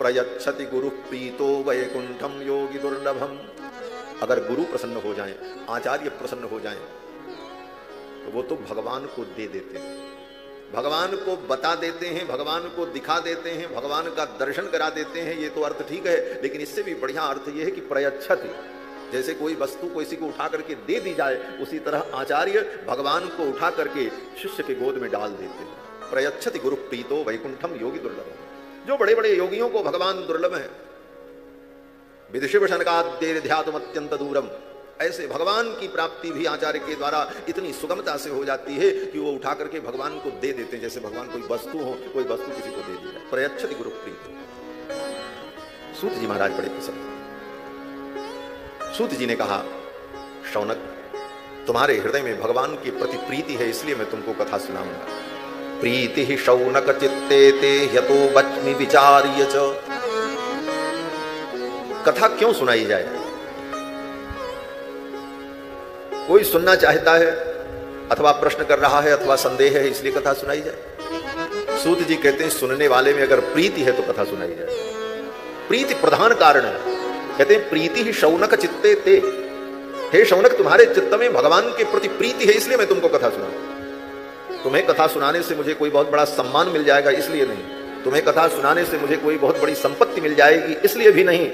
प्रयच्छति गुरु प्रीतो वैकुंठम योगी दुर्लभम। अगर गुरु प्रसन्न हो जाएं, आचार्य प्रसन्न हो जाएं, तो वो तो भगवान को दे देते हैं, भगवान को बता देते हैं, भगवान को दिखा देते हैं, भगवान का दर्शन करा देते हैं। ये तो अर्थ ठीक है, लेकिन इससे भी बढ़िया अर्थ ये है कि प्रयच्छति, जैसे कोई वस्तु किसी को उठा करके दे दी जाए, उसी तरह आचार्य भगवान को उठा करके शिष्य के गोद में डाल देते हैं। प्रयच्छति गुरु प्रीतो वैकुंठम योगी दुर्लभम। जो बड़े बड़े योगियों को भगवान दुर्लभ है, विदिशिव शनकाद्यैर्ध्यातुम अत्यंत दूरम, ऐसे भगवान की प्राप्ति भी आचार्य के द्वारा इतनी सुगमता से हो जाती है कि वो उठा करके भगवान को दे देते हैं, जैसे भगवान कोई वस्तु हो, कोई वस्तु किसी को दे दी जाए। प्रयच्छति गुरु प्रीतो। सूत जी महाराज बड़े प्रसन्न। सूत जी ने कहा, शौनक, तुम्हारे हृदय में भगवान की प्रति प्रीति है, इसलिए मैं तुमको कथा सुनाऊंगा। प्रीति ही शौनक चित्ते ते यतो वच्मि विचार्य च। कथा क्यों सुनाई जाए? कोई सुनना चाहता है, अथवा प्रश्न कर रहा है, अथवा संदेह है, इसलिए कथा सुनाई जाए। सूत जी कहते हैं, सुनने वाले में अगर प्रीति है तो कथा सुनाई जाए। प्रीति प्रधान कारण है। कहते हैं, प्रीति ही शौनक चित्ते ते। हे शौनक, तुम्हारे चित्त में भगवान के प्रति प्रीति है, इसलिए मैं तुमको कथा सुनाऊं। तुम्हें कथा सुनाने से मुझे कोई बहुत बड़ा सम्मान मिल जाएगा, इसलिए नहीं। तुम्हें कथा सुनाने से मुझे कोई बहुत बड़ी संपत्ति मिल जाएगी, इसलिए भी नहीं।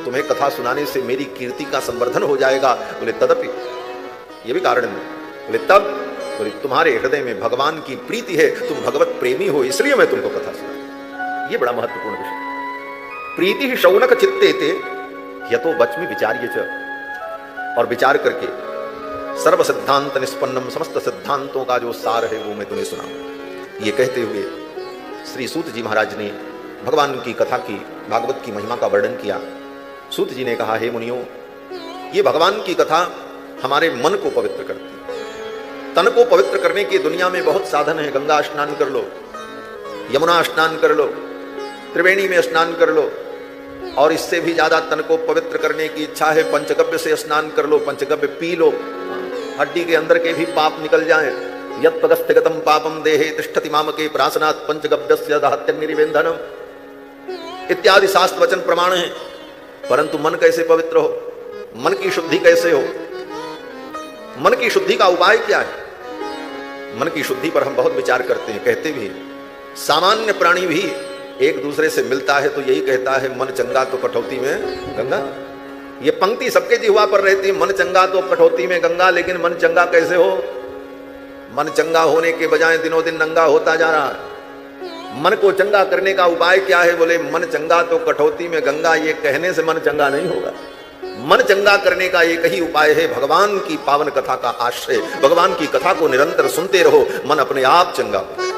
तुम्हें कथा सुनाने से मेरी कीर्ति का संवर्धन हो जाएगा। बोले तदपि, ये भी कारण है। बोले तब, बोले तुम्हारे हृदय में भगवान की प्रीति है, तुम भगवत प्रेमी हो, इसलिए मैं तुमको कथा सुनाऊं। ये बड़ा महत्वपूर्ण विषय। प्रीति ही शौनक चित्ते ते यतो वच्मि विचार्य च। और विचार करके सर्व सिद्धांत निष्पन्नम, समस्त सिद्धांतों का जो सार है वो मैं तुम्हें सुनाऊं। ये कहते हुए श्री सूत जी महाराज ने भगवान की कथा की, भागवत की महिमा का वर्णन किया। सूत जी ने कहा, हे मुनियों, ये भगवान की कथा हमारे मन को पवित्र करती है। तन को पवित्र करने की दुनिया में बहुत साधन है। गंगा स्नान कर लो, यमुना स्नान कर लो, त्रिवेणी में स्नान कर लो, और इससे भी ज्यादा तन को पवित्र करने की इच्छा है, पंचगव्य से स्नान कर लो, पंचगव्य पी लो, हड्डी के अंदर के भी पाप निकल जाएं। यत् पदस्थगतम पापम देहे तिष्ठति मामके प्रासनात् पंचगव्यस्य दाहत्यग्निरिवेन्धनम इत्यादि शास्त्र वचन प्रमाण है। परंतु मन कैसे पवित्र हो? मन की शुद्धि कैसे हो? मन की शुद्धि का उपाय क्या है? मन की शुद्धि पर हम बहुत विचार करते हैं, कहते भी हैं। सामान्य प्राणी भी एक दूसरे से मिलता है तो यही कहता है, मन चंगा तो कठौती में गंगा। ये पंक्ति सबके जिह्वा पर रहती है, मन चंगा तो कठौती में गंगा। लेकिन मन चंगा कैसे हो? मन चंगा होने के बजाय दिनों दिन नंगा होता जा रहा है। मन को चंगा करने का उपाय क्या है? बोले, मन चंगा तो कठौती में गंगा। ये कहने से मन चंगा नहीं होगा। मन चंगा करने का एक ही उपाय है, भगवान की पावन कथा का आश्रय। भगवान की कथा को निरंतर सुनते रहो, मन अपने आप चंगा हो।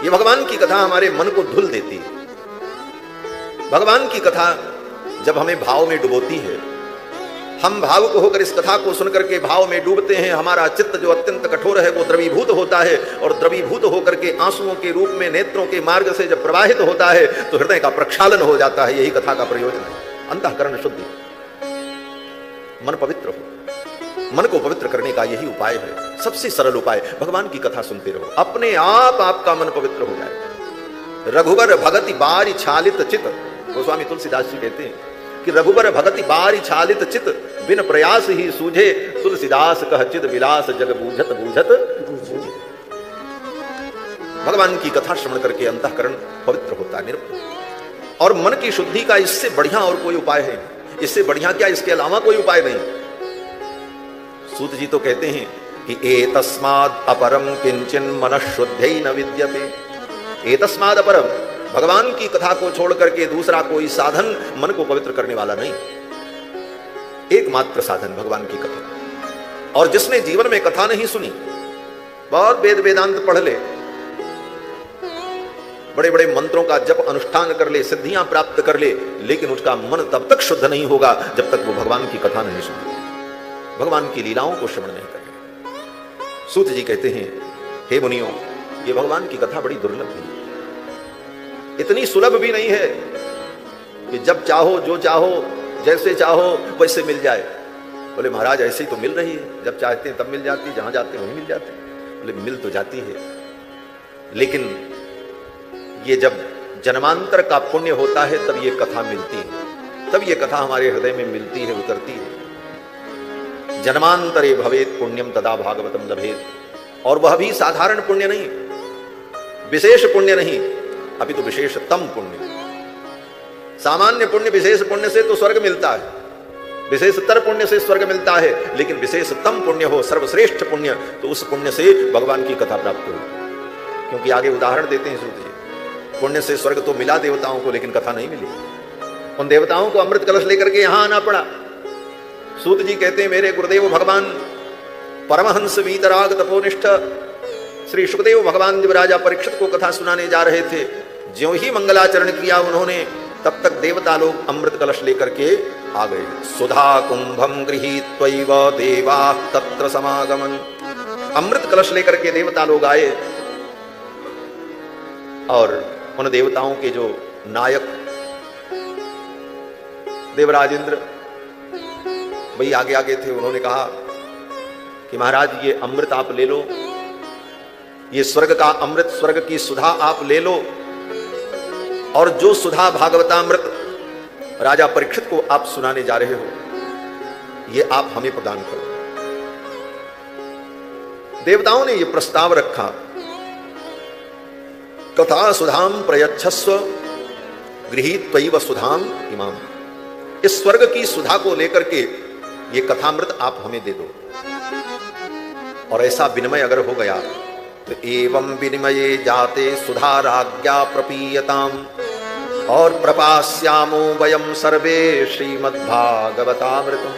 ये भगवान की कथा हमारे मन को धुल देती है। भगवान की कथा जब हमें भाव में डुबोती है, हम भावुक होकर इस कथा को सुनकर के भाव में डूबते हैं। हमारा चित्त जो अत्यंत कठोर है वो द्रवीभूत होता है, और द्रवीभूत होकर के आंसुओं के रूप में नेत्रों के मार्ग से जब प्रवाहित होता है तो हृदय का प्रक्षालन हो जाता है। यही कथा का प्रयोजन है। अंतःकरण शुद्धि, मन पवित्र हो। मन को पवित्र करने का यही उपाय है, सबसे सरल उपाय। भगवान की कथा सुनते रहो, अपने आप आपका मन पवित्र हो जाएगा। रघुवर भगति बारी छालित चित, गोस्वामी तुलसीदास जी कहते हैं कि रघुवर भगति बारी छालित चित, बिन प्रयास ही सूझे तुलसीदास कह चिद विलास जग बूझत बूझत बूझे। भगवान की कथा श्रवण करके अंतःकरण पवित्र होता है, निर्मल। और मन की शुद्धि का इससे बढ़िया और कोई उपाय है? इससे बढ़िया क्या, इसके अलावा कोई उपाय नहीं। सूत जी तो कहते हैं कि एतस्माद् अपरम किंचिन मनः शुद्धै न विद्यते। एतस्माद् अपरम, भगवान की कथा को छोड़ करके दूसरा कोई साधन मन को पवित्र करने वाला नहीं। एकमात्र साधन भगवान की कथा। और जिसने जीवन में कथा नहीं सुनी, बहुत वेद वेदांत पढ़ ले, बड़े बड़े मंत्रों का जप अनुष्ठान कर ले, सिद्धियां प्राप्त कर ले, लेकिन उसका मन तब तक शुद्ध नहीं होगा जब तक वो भगवान की कथा नहीं सुने, भगवान की लीलाओं को श्रवण नहीं करे। सूत जी कहते हैं, हे मुनियों, ये भगवान की कथा बड़ी दुर्लभ है। इतनी सुलभ भी नहीं है कि जब चाहो, जो चाहो, जैसे चाहो वैसे मिल जाए। बोले महाराज ऐसे ही तो मिल रही है, जब चाहते हैं तब मिल जाती है, जहां जाते हैं वहीं मिल जाते हैं। बोले मिल तो जाती है, लेकिन ये जब जन्मांतर का पुण्य होता है तब ये कथा मिलती है, तब ये कथा हमारे हृदय में मिलती है, उतरती है। जन्मांतरे भवेत पुण्यम तदा भागवतम लभेत। और वह भी साधारण पुण्य नहीं, विशेष पुण्य नहीं, अभी तो विशेषतम पुण्य। सामान्य पुण्य विशेष पुण्य से तो स्वर्ग मिलता है, विशेषतर पुण्य से स्वर्ग मिलता है, लेकिन विशेषतम पुण्य हो, सर्वश्रेष्ठ पुण्य, तो उस पुण्य से भगवान की कथा प्राप्त हो। क्योंकि आगे उदाहरण देते हैं सूत जी, पुण्य से स्वर्ग तो मिला देवताओं को, लेकिन कथा नहीं मिली। उन देवताओं को अमृत कलश लेकर के यहां आना पड़ा। सूत जी कहते हैं, मेरे गुरुदेव भगवान परमहंस वीतराग तपोनिष्ठ श्री सुखदेव भगवान जब राजा परीक्षित को कथा सुनाने जा रहे थे, ज्यों ही मंगलाचरण किया उन्होंने, तब तक देवता लोग अमृत कलश लेकर के आ गए। सुधा कुंभम गृहीत्वैव देवाः तत्र समागमन। अमृत कलश लेकर के देवता लोग आए और उन देवताओं के जो नायक देवराज इंद्र भाई आगे आगे थे, उन्होंने कहा कि महाराज ये अमृत आप ले लो, ये स्वर्ग का अमृत, स्वर्ग की सुधा आप ले लो, और जो सुधा भागवतामृत राजा परीक्षित को आप सुनाने जा रहे हो, ये आप हमें प्रदान करो। देवताओं ने ये प्रस्ताव रखा, कथा सुधाम प्रयच्छस्व गृहीत्वैव सुधाम इमाम। इस स्वर्ग की सुधा को लेकर के ये कथामृत आप हमें दे दो। और ऐसा विनिमय अगर हो गया तो एवं विनिमये जाते सुधा राज्ञा प्रपीयताम और प्रपास्यामो वयम सर्वे श्रीमद्भागवतामृतम।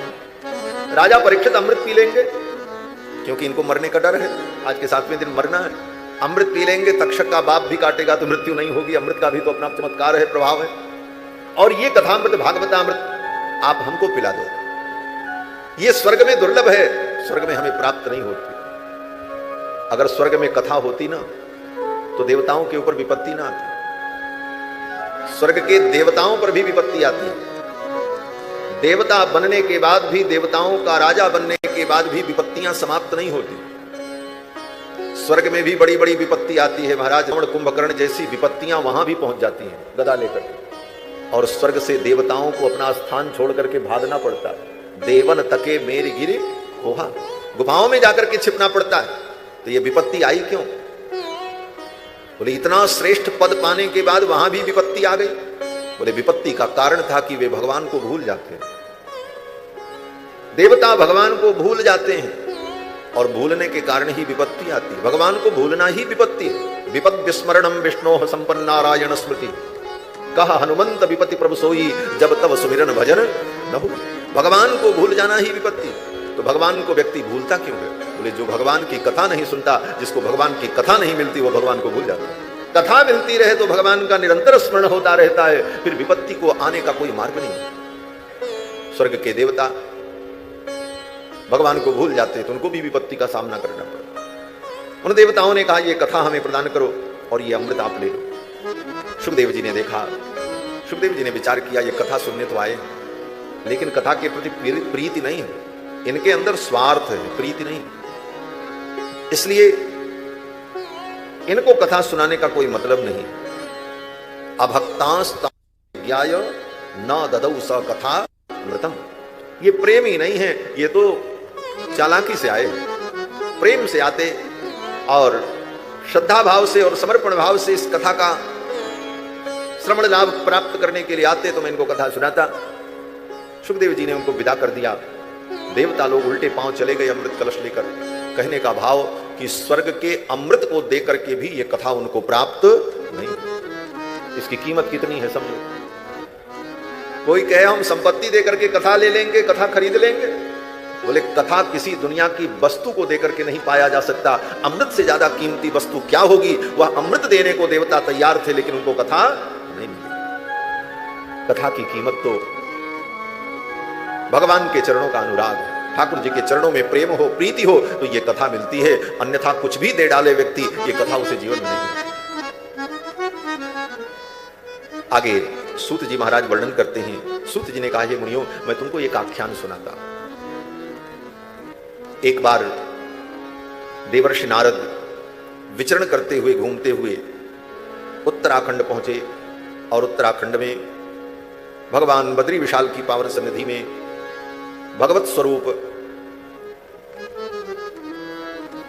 राजा परीक्षित अमृत पी लेंगे, क्योंकि इनको मरने का डर है, आज के 7वें दिन मरना है। अमृत पी लेंगे, तक्षक का बाप भी काटेगा तो मृत्यु नहीं होगी, अमृत का भी तो अपना चमत्कार है, प्रभाव है। और ये कथामृत भागवतामृत आप हमको पिला दो। ये स्वर्ग में दुर्लभ है, स्वर्ग में हमें प्राप्त नहीं होती। अगर स्वर्ग में कथा होती ना तो देवताओं के ऊपर विपत्ति ना आती, स्वर्ग के देवताओं पर भी विपत्ति आती है। देवता बनने के बाद भी, देवताओं का राजा बनने के बाद भी विपत्तियां समाप्त नहीं होती। स्वर्ग में भी बड़ी बड़ी विपत्ति आती है महाराज, कुंभकर्ण जैसी विपत्तियां वहां भी पहुंच जाती हैं गदा लेकर। और स्वर्ग से देवताओं को अपना स्थान छोड़ करके भागना पड़ता है। देवन तके मेरी गिरी कोहा, गुफाओं में जाकर के छिपना पड़ता है। तो ये विपत्ति आई क्यों? बोले इतना श्रेष्ठ पद पाने के बाद वहां भी विपत्ति आ गई। बोले विपत्ति का कारण था कि वे भगवान को भूल जाते हैं। देवता भगवान को भूल जाते हैं और भूलने के कारण ही विपत्ति आती है। भगवान को भूलना ही विपत्ति है। विपद विस्मरणम विष्णोः संपन्न नारायण स्मृति, कहा हनुमंत विपत्ति प्रभु सोई, जब तब सुमिरन भजन न हो। भगवान को भूल जाना ही विपत्ति। तो भगवान को व्यक्ति भूलता क्यों है? बोले जो भगवान की कथा नहीं सुनता, जिसको भगवान की कथा नहीं मिलती, वो भगवान को भूल जाता है। कथा मिलती रहे तो भगवान का निरंतर स्मरण होता रहता है, फिर विपत्ति को आने का कोई मार्ग नहीं। स्वर्ग के देवता भगवान को भूल जाते तो उनको भी विपत्ति का सामना करना पड़ा। उन देवताओं ने कहा ये कथा हमें प्रदान करो और ये अमृत आप ले लो। सुखदेव जी ने देखा, सुखदेव जी ने विचार किया, ये कथा सुनने तो आए, लेकिन कथा के प्रति प्रीति नहीं है, इनके अंदर स्वार्थ है, प्रीति नहीं। इसलिए इनको कथा सुनाने का कोई मतलब नहीं। अभक्तांस्ताय न ददौ स कथा मृतम। ये प्रेम ही नहीं है, ये तो चालाकी से आए। प्रेम से आते और श्रद्धा भाव से और समर्पण भाव से इस कथा का श्रवण लाभ प्राप्त करने के लिए आते तो मैं इनको कथा सुनाता। सुखदेव जी ने उनको विदा कर दिया। देवता लोग उल्टे पांव चले गए अमृत कलश लेकर। कहने का भाव कि स्वर्ग के अमृत को देकर के भी ये कथा उनको प्राप्त नहीं। इसकी कीमत कितनी है समझो। कोई कहे हम संपत्ति देकर के कथा ले लेंगे, कथा खरीद लेंगे। बोले कथा किसी दुनिया की वस्तु को देकर के नहीं पाया जा सकता। अमृत से ज्यादा कीमती वस्तु क्या होगी? वह अमृत देने को देवता तैयार थे, लेकिन उनको कथा नहीं मिली। कथा की कीमत तो भगवान के चरणों का अनुराग है। ठाकुर जी के चरणों में प्रेम हो, प्रीति हो तो ये कथा मिलती है। अन्यथा कुछ भी दे डाले व्यक्ति, ये कथा उसे जीवन में नहीं मिलती। आगे सूत जी महाराज वर्णन करते हैं। सूत जी ने कहा, हे मुनियों, मैं तुमको एक आख्यान सुनाता। एक बार देवर्षि नारद विचरण करते हुए, घूमते हुए उत्तराखंड पहुंचे। और उत्तराखंड में भगवान बद्री विशाल की पावन सन्निधि में भगवत स्वरूप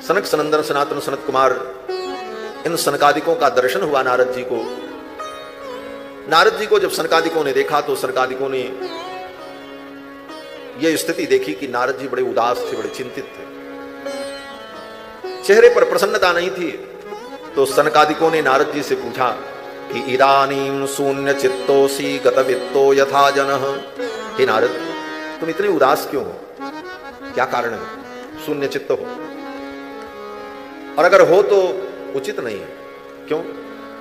सनक सनंदन सनातन सनत कुमार इन सनकादिकों का दर्शन हुआ नारद जी को। नारद जी को जब सनकादिकों ने देखा तो सनकादिकों ने यह स्थिति देखी कि नारद जी बड़े उदास थे, बड़े चिंतित थे, चेहरे पर प्रसन्नता नहीं थी। तो सनकादिकों ने नारद जी से पूछा कि इदानीं शून्य चित्तोसी गतवित्तो यथा जनः। हे नारद, तुम इतने उदास क्यों हो? क्या कारण है शून्य चित्त हो? और अगर हो तो उचित नहीं है। क्यों?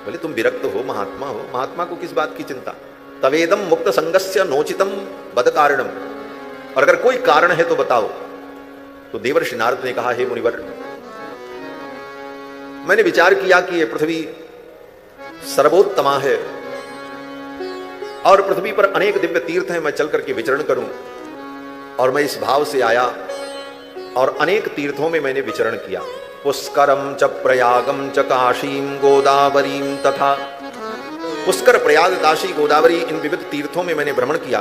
बोले तुम विरक्त हो, महात्मा हो, महात्मा को किस बात की चिंता? तवेदम मुक्त संगस्य नोचितम बद कारणम। और अगर कोई कारण है तो बताओ। तो देवर्षि नारद ने कहा, हे मुनिवर, मैंने विचार किया कि यह पृथ्वी सर्वोत्तमा है और पृथ्वी पर अनेक दिव्य तीर्थ हैं, मैं चल करके विचरण करूं। और मैं इस भाव से आया और अनेक तीर्थों में मैंने विचरण किया। पुष्करम च प्रयागम च काशीम गोदावरीम तथा। पुष्कर, प्रयाग, काशी, गोदावरी, इन विविध तीर्थों में मैंने भ्रमण किया,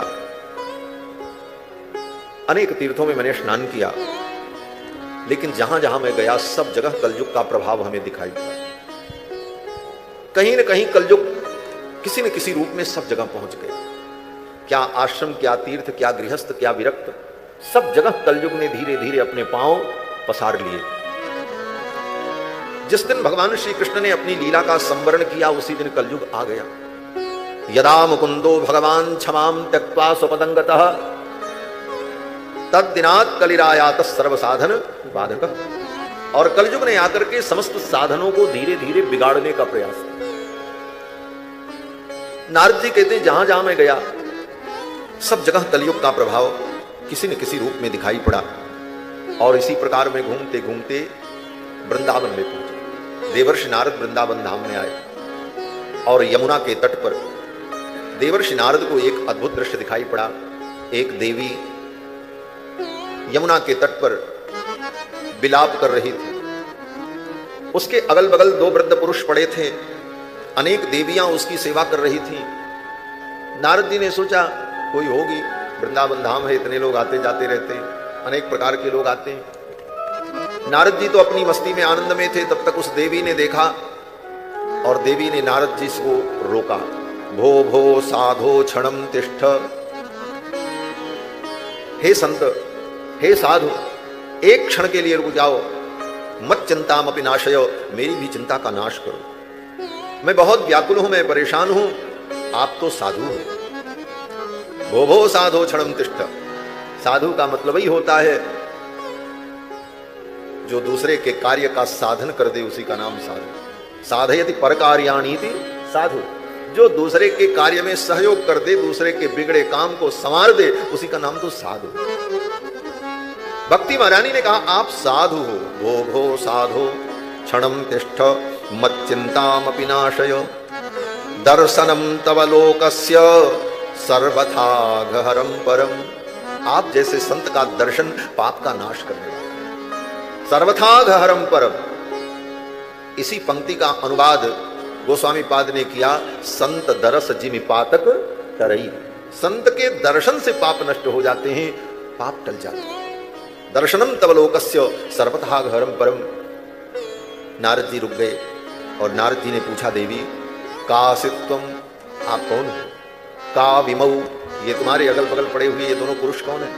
अनेक तीर्थों में मैंने स्नान किया। लेकिन जहां जहां मैं गया सब जगह कलयुग का प्रभाव हमें दिखाई दिया। कहीं न कहीं कलयुग किसी न किसी रूप में सब जगह पहुंच गया। क्या आश्रम, क्या तीर्थ, क्या गृहस्थ, क्या विरक्त, सब जगह कलयुग ने धीरे धीरे अपने पांव पसार लिए। जिस दिन भगवान श्री कृष्ण ने अपनी लीला का संवरण किया उसी दिन कलयुग आ गया। यदा मुकुंदो भगवान क्षमाम त्यक्त्वा स्वपदंगतः तद्दिनात् कलिरायात सर्व साधन बाधक। और कलयुग ने आकर के समस्त साधनों को धीरे धीरे बिगाड़ने का प्रयास किया। नारद जी कहते हैं, जहां जहां मैं गया सब जगह कलयुग का प्रभाव किसी न किसी रूप में दिखाई पड़ा। और इसी प्रकार में घूमते घूमते वृंदावन में पहुंचे। देवर्षि नारद वृंदावन धाम में आए और यमुना के तट पर देवर्षि नारद को एक अद्भुत दृश्य दिखाई पड़ा। एक देवी यमुना के तट पर विलाप कर रही थी। उसके अगल बगल दो वृद्ध पुरुष पड़े थे, अनेक देवियां उसकी सेवा कर रही थीं। नारद जी ने सोचा कोई होगी, वृंदावन धाम है, इतने लोग आते जाते रहते हैं, अनेक प्रकार के लोग आते हैं। नारद जी तो अपनी मस्ती में आनंद में थे। तब तक उस देवी ने देखा और देवी ने नारद जी को रोका। भो भो साधो क्षणम तिष्ठ। हे संत, हे साधु, एक क्षण के लिए रुक जाओ। मत चिंताम अपि नाशय, मेरी भी चिंता का नाश करो। मैं बहुत व्याकुल हूं, मैं परेशान हूं, आप तो साधु हो। भो भो साधो क्षणम तिष्ठ। साधु का मतलब ही होता है जो दूसरे के कार्य का साधन कर दे, उसी का नाम साधु। साधयति परकार्याणीति साधु। जो दूसरे के कार्य में सहयोग कर दे, दूसरे के बिगड़े काम को संवार दे, उसी का नाम तो साधु। भक्ति महारानी ने कहा, आप साधु हो। भो भो साधो क्षणम तिष्ठ मच्चिंतामपि नाशय। दर्शनम तव लोकस्य सर्वथा गहरम परम। आप जैसे संत का दर्शन पाप का नाश करने वाला है। सर्वथा गहरम परम। इसी पंक्ति का अनुवाद गोस्वामी पाद ने किया, संत दरस जिमि पातक तरई। संत के दर्शन से पाप नष्ट हो जाते हैं, पाप टल जाते हैं। दर्शनम तव लोकस्य सर्वथा गहरम परम। नारद जी रुक गए और नारद जी ने पूछा, देवी कासित तुम, आप कौन हो? का विमौ, ये तुम्हारे अगल बगल पड़े हुए ये दोनों पुरुष कौन है?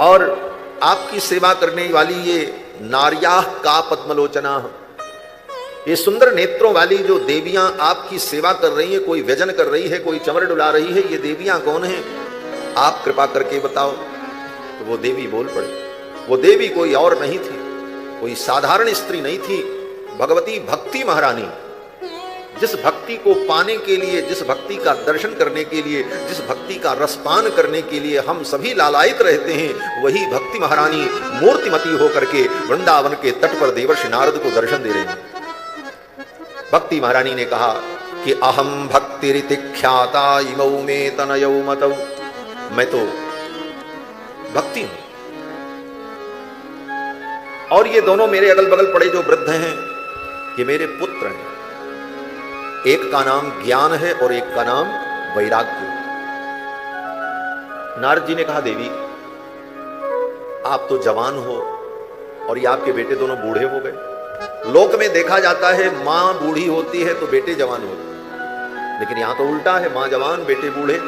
और आपकी सेवा करने वाली ये नार्याः का पद्मलोचना, ये सुंदर नेत्रों वाली जो देवियां आपकी सेवा कर रही हैं, कोई व्यजन कर रही है, कोई चमर डुला रही है, ये देवियां कौन हैं? आप कृपा करके बताओ। तो वो देवी बोल पड़ी। वो देवी कोई और नहीं थी, कोई साधारण स्त्री नहीं थी, भगवती भक्ति महारानी। जिस भक्ति को पाने के लिए, जिस भक्ति का दर्शन करने के लिए, जिस भक्ति का रसपान करने के लिए हम सभी लालायित रहते हैं, वही भक्ति महारानी मूर्तिमती होकर के वृंदावन के तट पर देवर्षि नारद को दर्शन दे रही हैं। भक्ति महारानी ने कहा कि अहम भक्तिरिति ख्याता इमौ मे तनयौ मतौ। मैं तो भक्ति हूं और ये दोनों मेरे अगल बगल पड़े जो वृद्ध हैं, ये मेरे पुत्र हैं। एक का नाम ज्ञान है और एक का नाम वैराग्य। नारद जी ने कहा, देवी आप तो जवान हो और ये आपके बेटे दोनों बूढ़े हो गए। लोक में देखा जाता है मां बूढ़ी होती है तो बेटे जवान होते हैं, लेकिन यहां तो उल्टा है, मां जवान बेटे बूढ़े।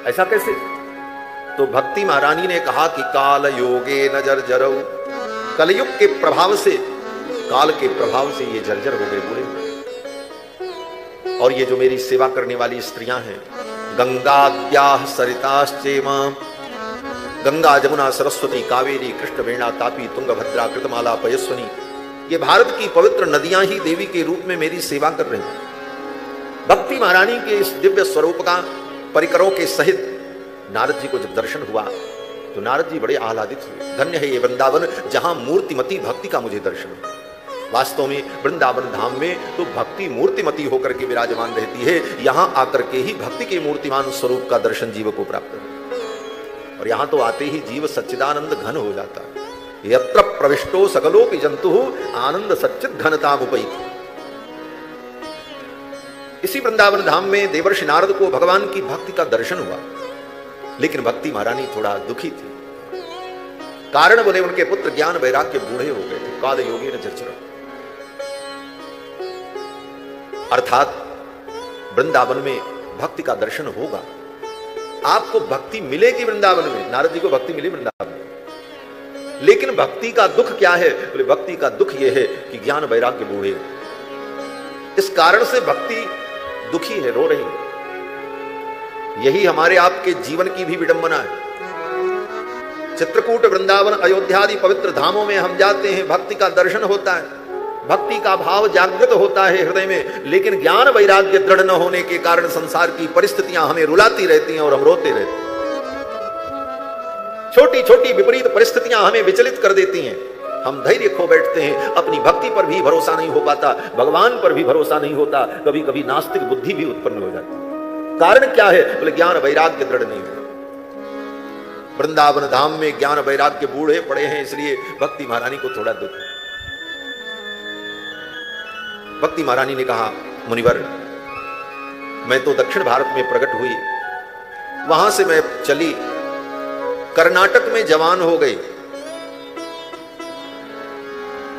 ऐसा कैसे? तो भक्ति महारानी ने कहा कि काल योगे न जर्जरौ, कलयुग के प्रभाव से, काल के प्रभाव से ये जर्जर हो गए, बूढ़े। और ये जो मेरी सेवा करने वाली स्त्रियां हैं, गंगाद्याः सरिताश्चेमा, गंगा जमुना सरस्वती कावेरी कृष्ण वेणा तापी तुंगभद्रा कृतमाला पयस्वनी, ये भारत की पवित्र नदियां ही देवी के रूप में मेरी सेवा कर रही हैं। भक्ति महारानी के इस दिव्य स्वरूप का परिकरों के सहित नारद जी को जब दर्शन हुआ तो नारद जी बड़े आह्लादित हुए। धन्य है ये वृंदावन जहां मूर्तिमती भक्ति का मुझे दर्शन हुआ। वास्तव में वृंदावन धाम में तो भक्ति मूर्तिमती होकर के विराजमान रहती है, यहां आकर के ही भक्ति के मूर्तिमान स्वरूप का दर्शन जीव को प्राप्त है। और यहां तो आते ही जीव सच्चिदानंद घन हो जाता है। यत्र प्रविष्टो सकलोपि जंतु आनंद सच्चिद घनता उपैति। इसी वृंदावन धाम में देवर्षि नारद को भगवान की भक्ति का दर्शन हुआ, लेकिन भक्ति महारानी थोड़ा दुखी थी। कारण बोले उनके पुत्र ज्ञान वैराग्य बूढ़े हो गए थे। काल योगी न जर्जरौ, अर्थात वृंदावन में भक्ति का दर्शन होगा, आपको भक्ति मिलेगी वृंदावन में। नारद जी को भक्ति मिली वृंदावन में, लेकिन भक्ति का दुख क्या है? बोले भक्ति का दुख यह है कि ज्ञान वैराग्य बूढ़े, इस कारण से भक्ति दुखी है, रो रही है। यही हमारे आपके जीवन की भी विडंबना है। चित्रकूट, वृंदावन, अयोध्या आदि पवित्र धामों में हम जाते हैं, भक्ति का दर्शन होता है, भक्ति का भाव जागृत होता है हृदय में, लेकिन ज्ञान वैराग्य दृढ़ न होने के कारण संसार की परिस्थितियां हमें रुलाती रहती हैं और हम रोते रहते हैं। छोटी छोटी विपरीत परिस्थितियां हमें विचलित कर देती हैं, हम धैर्य खो बैठते हैं, अपनी भक्ति पर भी भरोसा नहीं हो पाता, भगवान पर भी भरोसा नहीं होता, कभी कभी नास्तिक बुद्धि भी उत्पन्न हो जाती है। कारण क्या है? बोले ज्ञान वैराग्य दृढ़ नहीं है। वृंदावन धाम में ज्ञान वैराग्य बूढ़े पड़े हैं, इसलिए भक्ति महारानी को थोड़ा दुख है। भक्ति महारानी ने कहा, मुनिवर मैं तो दक्षिण भारत में प्रकट हुई, वहां से मैं चली कर्नाटक में जवान हो गई,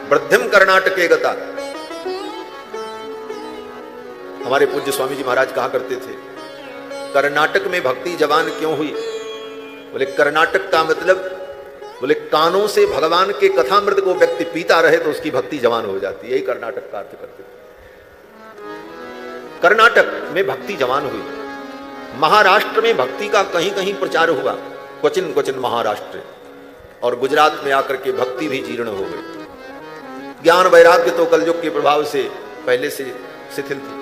वृद्धिम कर्नाटके गता। हमारे पूज्य स्वामी जी महाराज कहा करते थे, कर्नाटक में भक्ति जवान क्यों हुई? बोले कर्नाटक का मतलब, बोले कानों से भगवान के कथामृत को व्यक्ति पीता रहे तो उसकी भक्ति जवान हो जाती है। यही कर्नाटक का अर्थ करते थे। कर्नाटक में भक्ति जवान हुई। महाराष्ट्र में भक्ति का कहीं कहीं प्रचार हुआ, क्वचिन क्वचिन महाराष्ट्र, और गुजरात में आकर के भक्ति भी जीर्ण हो गई। ज्ञान वैराग्य तो कलयुग के प्रभाव से पहले से शिथिल थी।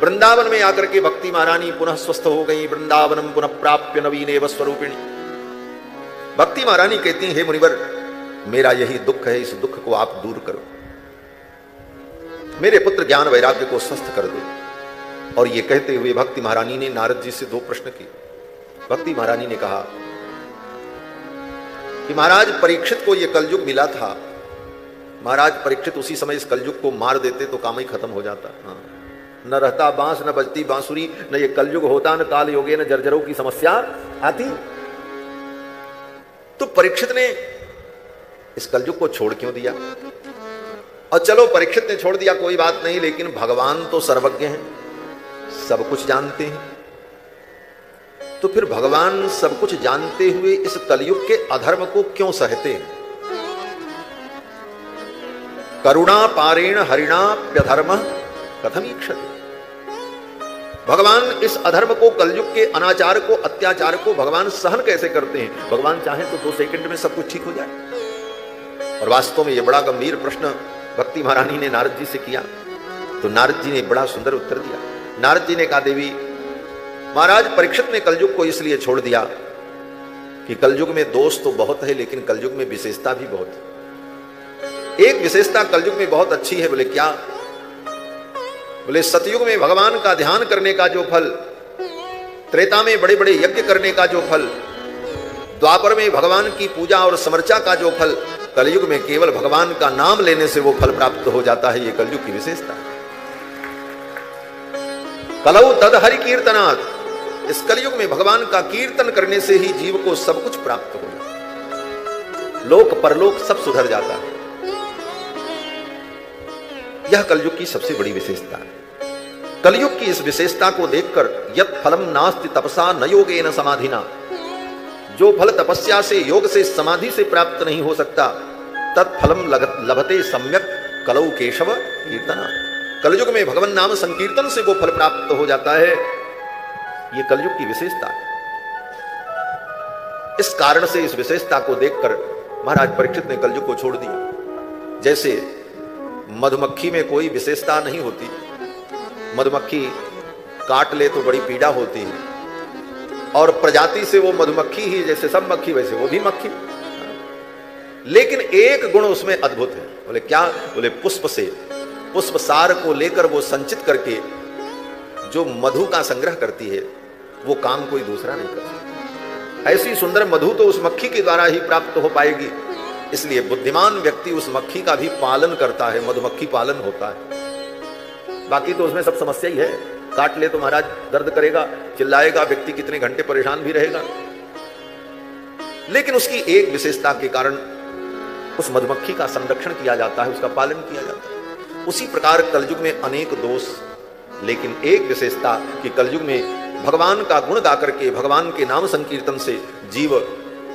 वृंदावन में आकर के भक्ति महारानी पुनः स्वस्थ हो गई। वृंदावनम पुनः प्राप्य नवीनेव स्वरूपिणी। भक्ति महारानी कहती हैं, हे मुनिवर मेरा यही दुख है, इस दुख को आप दूर करो, मेरे पुत्र ज्ञान वैराग्य को स्वस्थ कर दो। और ये कहते हुए भक्ति महारानी ने नारद जी से दो प्रश्न किए। भक्ति महारानी ने कहा कि महाराज परीक्षित को यह कलयुग मिला था, महाराज परीक्षित उसी समय इस कलयुग को मार देते तो काम ही खत्म हो जाता। हाँ, न रहता बांस न बजती बांसुरी, न ये कलयुग होता, न काल योगे न जर्जरों की समस्या आती। तो परीक्षित ने इस कलयुग को छोड़ क्यों दिया? और चलो परीक्षित ने छोड़ दिया कोई बात नहीं, लेकिन भगवान तो सर्वज्ञ हैं, सब कुछ जानते हैं। तो फिर भगवान सब कुछ जानते हुए इस कलयुग के अधर्म को क्यों सहते हैं? करुणा पारेण हरिणाप्यधर्म कथम ईक्षते। भगवान इस अधर्म को, कलयुग के अनाचार को, अत्याचार को भगवान सहन कैसे करते हैं? भगवान चाहे तो 2 सेकंड में सब कुछ ठीक हो जाए। और वास्तव में यह बड़ा गंभीर प्रश्न भक्ति महारानी ने नारद जी से किया, तो नारद जी ने बड़ा सुंदर उत्तर दिया। नारद जी ने कहा, देवी महाराज परीक्षित ने कलयुग को इसलिए छोड़ दिया कि कलयुग में दोष तो बहुत है, लेकिन कलयुग में विशेषता भी बहुत है। एक विशेषता कलयुग में बहुत अच्छी है। बोले क्या? बोले सतयुग में भगवान का ध्यान करने का जो फल, त्रेता में बड़े बड़े यज्ञ करने का जो फल, द्वापर में भगवान की पूजा और समर्चा का जो फल, कलयुग में केवल भगवान का नाम लेने से वो फल प्राप्त हो जाता है। ये कलयुग की विशेषता है। कलौ तद हरि कीर्तनात्, इस कलयुग में भगवान का कीर्तन करने से ही जीव को सब कुछ प्राप्त होगा, लोक परलोक सब सुधर जाता है। यह कलयुग की सबसे बड़ी विशेषता है। कलयुग की इस विशेषता को देखकर यत् फलम नास्ति तपसा न योगेन समाधिना, जो फल तपस्या से योग से समाधि से प्राप्त नहीं हो सकता, तत्फलम लभते सम्यक कलौ केशव कीर्तना, कलयुग में भगवान नाम संकीर्तन से वो फल प्राप्त हो जाता है। ये कलयुग की विशेषता है। इस कारण से इस विशेषता को देखकर महाराज परीक्षित ने कलयुग को छोड़ दिया। जैसे मधुमक्खी में कोई विशेषता नहीं होती, मधुमक्खी काट ले तो बड़ी पीड़ा होती है, और प्रजाति से वो मधुमक्खी ही, जैसे सब मक्खी वैसे वो भी मक्खी, लेकिन एक गुण उसमें अद्भुत है। बोले क्या? बोले पुष्प से पुष्प सार को लेकर वो संचित करके जो मधु का संग्रह करती है, वो काम कोई दूसरा नहीं कर सकता। ऐसी सुंदर मधु तो उस मक्खी के द्वारा ही प्राप्त हो पाएगी। इसलिए बुद्धिमान व्यक्ति उस मक्खी का भी पालन करता है, मधुमक्खी पालन होता है। बाकी तो उसमें सब समस्या ही है, काट ले तो महाराज दर्द करेगा, चिल्लाएगा, व्यक्ति कितने घंटे परेशान भी रहेगा। लेकिन उसकी एक विशेषता के कारण उस मधुमक्खी का संरक्षण किया जाता है, उसका पालन किया जाता है। उसी प्रकार कलयुग में अनेक दोष, लेकिन एक विशेषता कि कलयुग में भगवान का गुण गा करके, भगवान के नाम संकीर्तन से जीव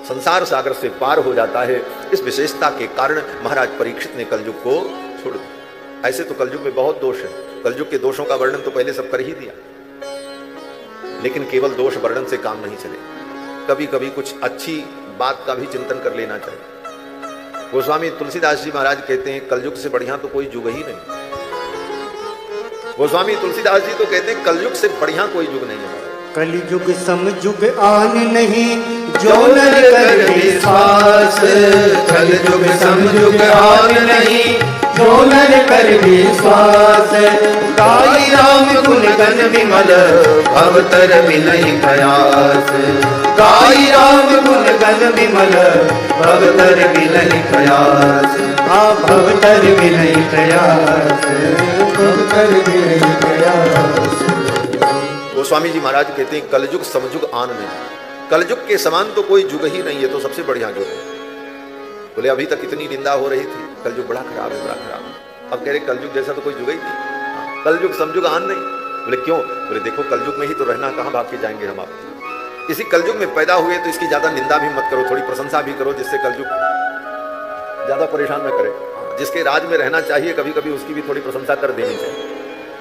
संसार सागर से पार हो जाता है। इस विशेषता के कारण महाराज परीक्षित ने कलयुग को छोड़ दिया। ऐसे तो कलयुग में बहुत दोष है, कलयुग के दोषों का वर्णन तो पहले सब कर ही दिया, लेकिन केवल दोष वर्णन से काम नहीं चले। कभी कभी कुछ अच्छी बात का भी चिंतन कर लेना चाहिए। गोस्वामी तुलसीदास जी महाराज कहते हैं कलयुग से बढ़िया तो कोई युग ही नहीं। गोस्वामी तुलसीदास जी तो कहते हैं कलयुग से बढ़िया कोई युग नहीं है। कलयुग समयुग आन नहीं, जो नर कर विश्वास, कलयुग समयुग आन नहीं, जो नर कर विश्वास, गाई राम गुण गण विमल, भवतर विनय प्रयास, गाई राम गुण गण विमल, भवतर विनय प्रयास, भवतर विनय प्रयास, भवतर विनय प्रयास। गोस्वामी जी महाराज कहते हैं कलयुग समयुग आन नहीं, कलयुग के समान तो कोई युग ही नहीं है, तो सबसे बढ़िया युग है। बोले अभी तक इतनी निंदा हो रही थी, कलयुग बड़ा खराब है, बड़ा खराब है। अब कह रहे कलयुग जैसा तो कोई युग ही नहीं, कलयुग समयुग आन नहीं। बोले क्यों? बोले देखो कलयुग में ही तो रहना, कहाँ भाग के जाएंगे हम आप। इसी कलयुग में पैदा हुए तो इसकी ज्यादा निंदा भी मत करो, थोड़ी प्रशंसा भी करो, जिससे कलयुग ज्यादा परेशान न करे। जिसके राज में रहना चाहिए कभी कभी उसकी भी थोड़ी प्रशंसा कर देनी चाहिए।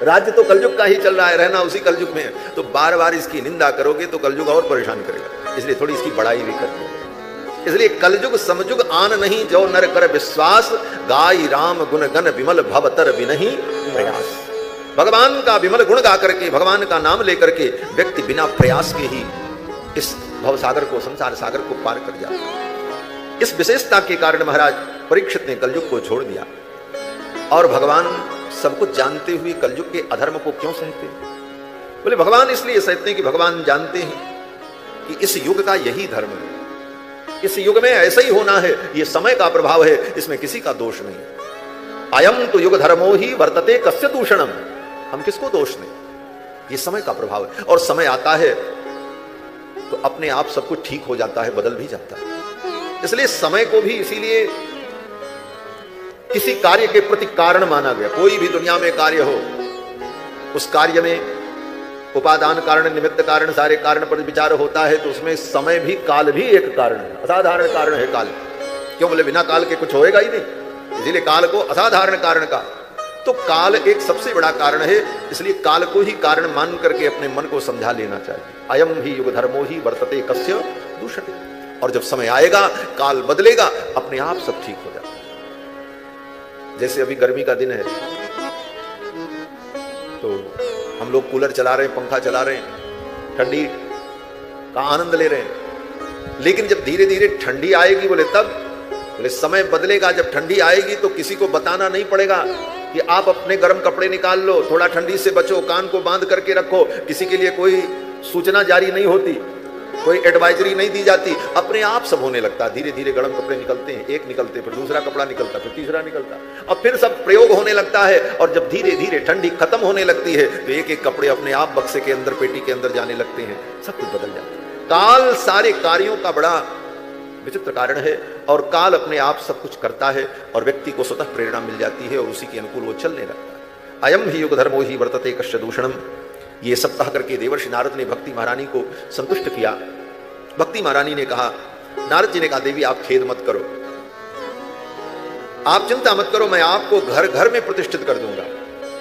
राज्य तो कलयुग का ही चल रहा है, रहना उसी कलयुग में है, तो बार बार इसकी निंदा करोगे तो कलयुग और परेशान करेगा। इसलिए थोड़ी इसकी बड़ाई भी करनी है। इसलिए कलयुग समयुग आन नहीं, जो नर कर विश्वास, गाई राम गुण गण विमल, भवतर विनहि प्रयास। भगवान का विमल गुण गा करके, भगवान का नाम लेकर के व्यक्ति बिना प्रयास के ही इस भव सागर को, संसार सागर को पार कर जाता है। इस विशेषता के कारण महाराज परीक्षित ने कलयुग को छोड़ दिया। और भगवान सब कुछ जानते हुए कलयुग के अधर्म को क्यों सहते? बोले भगवान इसलिए सहते हैं कि भगवान जानते हैं कि इस युग का यही धर्म है, इस युग में ऐसा ही होना है, ये समय का प्रभाव है, इसमें किसी का दोष नहीं है। अयम तो युग धर्मो ही वर्तते कस्य दूषणम, हम किसको दोष दें? ये समय का प्रभाव है। और समय आता है तो अपने आप सब कुछ ठीक हो जाता है, बदल भी जाता है। इसलिए समय को भी इसीलिए किसी कार्य के प्रति कारण माना गया। कोई भी दुनिया में कार्य हो, उस कार्य में उपादान कारण, निमित्त कारण, सारे कारण पर विचार होता है, तो उसमें समय भी, काल भी एक कारण है, असाधारण कारण है काल। क्यों? बोले बिना काल के कुछ होएगा ही नहीं, इसीलिए काल को असाधारण कारण का। तो काल एक सबसे बड़ा कारण है, इसलिए काल को ही कारण मान करके अपने मन को समझा लेना चाहिए। अयम ही युग धर्मो ही वर्तते कस्य दूषण। और जब समय आएगा, काल बदलेगा, अपने आप सब ठीक हो जाएगा। जैसे अभी गर्मी का दिन है तो हम लोग कूलर चला रहे हैं, पंखा चला रहे हैं, ठंडी का आनंद ले रहे हैं। लेकिन जब धीरे धीरे ठंडी आएगी, बोले तब, बोले समय बदलेगा। जब ठंडी आएगी तो किसी को बताना नहीं पड़ेगा कि आप अपने गर्म कपड़े निकाल लो, थोड़ा ठंडी से बचो, कान को बांध करके रखो, किसी के लिए कोई सूचना जारी नहीं होती। कोई एडवाइजरी नहीं दी जाती, अपने आप सब होने लगता। धीरे धीरे गर्म कपड़े निकलते हैं, एक निकलते, फिर दूसरा कपड़ा निकलता, फिर तीसरा निकलता, अब फिर सब प्रयोग होने लगता है। और जब धीरे धीरे ठंडी खत्म होने लगती है तो एक एक कपड़े अपने आप बक्से के अंदर, पेटी के अंदर जाने लगते हैं, सब कुछ बदल जाता है। काल सारे कार्यों का बड़ा विचित्र कारण है और काल अपने आप सब कुछ करता है और व्यक्ति को स्वतः प्रेरणा मिल जाती है और उसी के अनुकूल वो चलने लगता है। अयम ही युग धर्मो ही वर्तते कश्य दूषणम। ये सब कह करके देवर्षि नारद ने भक्ति महारानी को संतुष्ट किया। भक्ति महारानी ने कहा, नारद जी ने कहा, देवी आप खेद मत करो, आप चिंता मत करो, मैं आपको घर घर में प्रतिष्ठित कर दूंगा।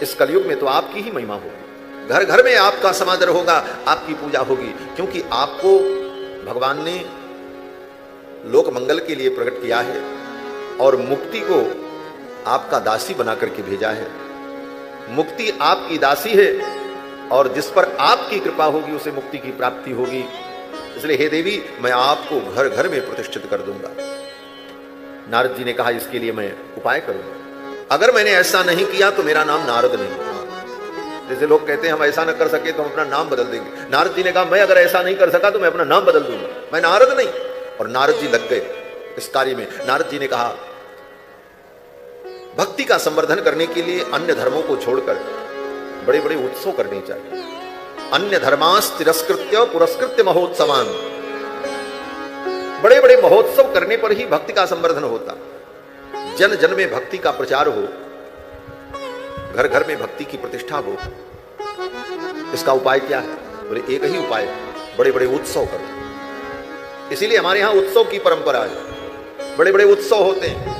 इस कलयुग में तो आपकी ही महिमा होगी, घर घर में आपका समादर होगा, आपकी पूजा होगी, क्योंकि आपको भगवान ने लोक मंगल के लिए प्रकट किया है और मुक्ति को आपका दासी बना करके भेजा है। मुक्ति आपकी दासी है और जिस पर आपकी कृपा होगी उसे मुक्ति की प्राप्ति होगी। इसलिए हे देवी, मैं आपको घर घर में प्रतिष्ठित कर दूंगा। नारद जी ने कहा, इसके लिए मैं उपाय करूंगा। अगर मैंने ऐसा नहीं किया तो मेरा नाम नारद नहीं। जैसे लोग कहते हैं हम ऐसा न कर सके तो हम अपना नाम बदल देंगे। नारद जी ने कहा, मैं अगर ऐसा नहीं कर सका तो मैं अपना नाम बदल दूंगा, मैं नारद नहीं। और नारद जी लग गए इस कार्य में। नारद जी ने कहा, भक्ति का संवर्धन करने के लिए अन्य धर्मों को छोड़कर बड़े बड़े उत्सव करने चाहिए। अन्य धर्मास तिरस्कृत्य पुरस्कृत्य महोत्सवान। बड़े बड़े महोत्सव करने पर ही भक्ति का संवर्धन होता। जन जन में भक्ति का प्रचार हो, घर घर में भक्ति की प्रतिष्ठा हो। इसका उपाय क्या है? बोले एक ही उपाय, बड़े बड़े उत्सव करो। इसीलिए हमारे यहां उत्सव की परंपरा है, बड़े बड़े उत्सव होते हैं।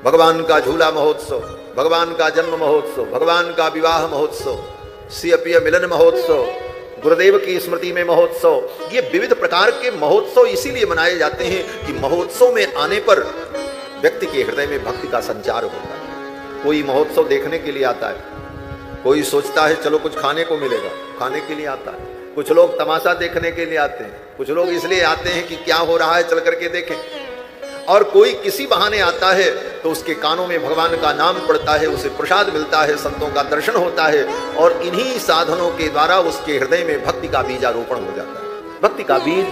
भगवान का झूला महोत्सव, भगवान का जन्म महोत्सव, भगवान का विवाह महोत्सव, सियपिय मिलन महोत्सव, गुरुदेव की स्मृति में महोत्सव। ये विविध प्रकार के महोत्सव इसीलिए मनाए जाते हैं कि महोत्सव में आने पर व्यक्ति के हृदय में भक्ति का संचार होता है। कोई महोत्सव देखने के लिए आता है, कोई सोचता है चलो कुछ खाने को मिलेगा, खाने के लिए आता है। कुछ लोग तमाशा देखने के लिए आते हैं, कुछ लोग इसलिए आते हैं कि क्या हो रहा है चल करके देखें। और कोई किसी बहाने आता है तो उसके कानों में भगवान का नाम पड़ता है, उसे प्रसाद मिलता है, संतों का दर्शन होता है और इन्हीं साधनों के द्वारा उसके हृदय में भक्ति का बीजारोपण हो जाता है, भक्ति का बीज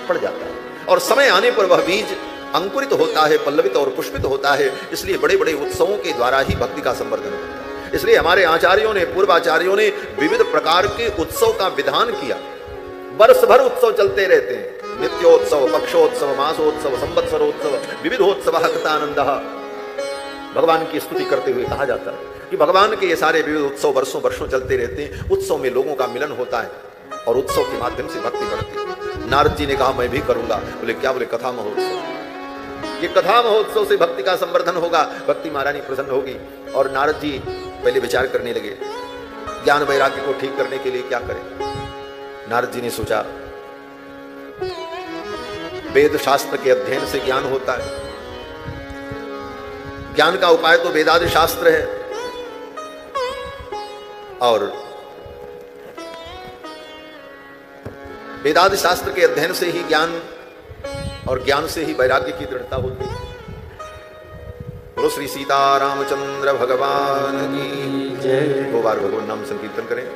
पड़ जाता है और समय आने पर वह बीज अंकुरित होता है, पल्लवित और पुष्पित होता है। इसलिए बड़े बड़े उत्सवों के द्वारा ही भक्ति का संवर्धन होता है। इसलिए हमारे आचार्यों ने, पूर्वाचार्यों ने विविध प्रकार के उत्सव का विधान किया। वर्ष भर उत्सव चलते रहते हैं, नित्योत्सव, पक्षोत्सव, मासोत्सव, संवत्सरोत्सव, विविधोत्सव कृतानंद। भगवान की स्तुति करते हुए कहा जाता है कि भगवान के ये सारे विविध उत्सव वर्षों वर्षों चलते रहते हैं। उत्सव में लोगों का मिलन होता है और उत्सव के माध्यम से भक्ति बढ़ती है। नारद जी ने कहा मैं भी करूंगा। बोले क्या? बोले कथा महोत्सव। ये कथा महोत्सव से भक्ति का संवर्धन होगा, भक्ति महारानी प्रसन्न होगी। और नारद जी पहले विचार करने लगे ज्ञान वैराग्य को ठीक करने के लिए क्या करें। नारद जी ने सोचा वेद शास्त्र के अध्ययन से ज्ञान होता है, ज्ञान का उपाय तो वेदादि शास्त्र है और वेदादि शास्त्र के अध्ययन से ही ज्ञान और ज्ञान से ही वैराग्य की दृढ़ता होती है। बोलो श्री सीतारामचंद्र भगवान की जय। 2 बार भगवान नाम संकीर्तन करें।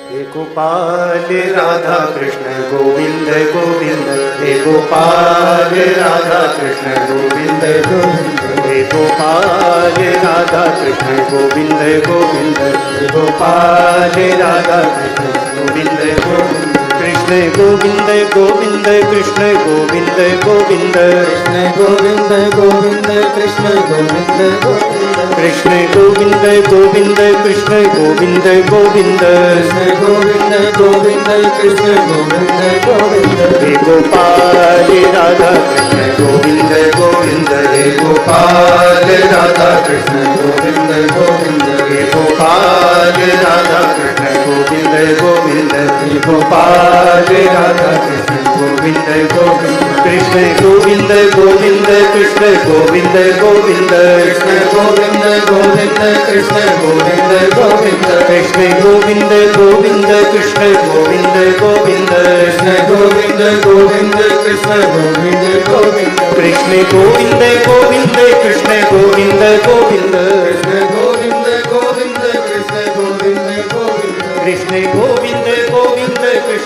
हे गोपाल राधा कृष्ण गोविंद गोविंद, हे गोपाल राधा कृष्ण गोविंद गोविंद, हे गोपाल राधा कृष्ण गोविंद गोविंद, हे गोपाल राधा कृष्ण गोविंद गोविंद। कृष्ण गोविंद गोविंद कृष्ण गोविंद गोविंद, कृष्ण गोविंद गोविंद कृष्ण गोविंद गोविंद, कृष्ण गोविंद गोविंद कृष्ण गोविंद गोविंद, कृष्ण गोविंद गोविंद कृष्ण गोविंद गोविंद। हे गोपाल राधा कृष्ण गोविंद गोविंद, हे गोपाल राधा कृष्ण गोविंद गोविंद, हे गोपाल राधा कृष्ण गोविंद गोविंद, हे गोपाल राधा कृष्ण गोविंद गोविंद। कृष्ण गोविंद गोविंद कृष्ण गोविंद गोविंद, कृष्ण गोविंद गोविंद कृष्ण गोविंद गोविंद, कृष्ण गोविंद गोविंद कृष्ण गोविंद गोविंद, कृष्ण गोविंद गोविंद कृष्ण गोविंद गोविंद। कृष्ण गोविंद गोविंद कृष्ण गोविंद गोविंद, कृष्ण गोविंद गोविंद कृष्ण गोविंद गोविंद, कृष्ण गोविंद गोविंद कृष्ण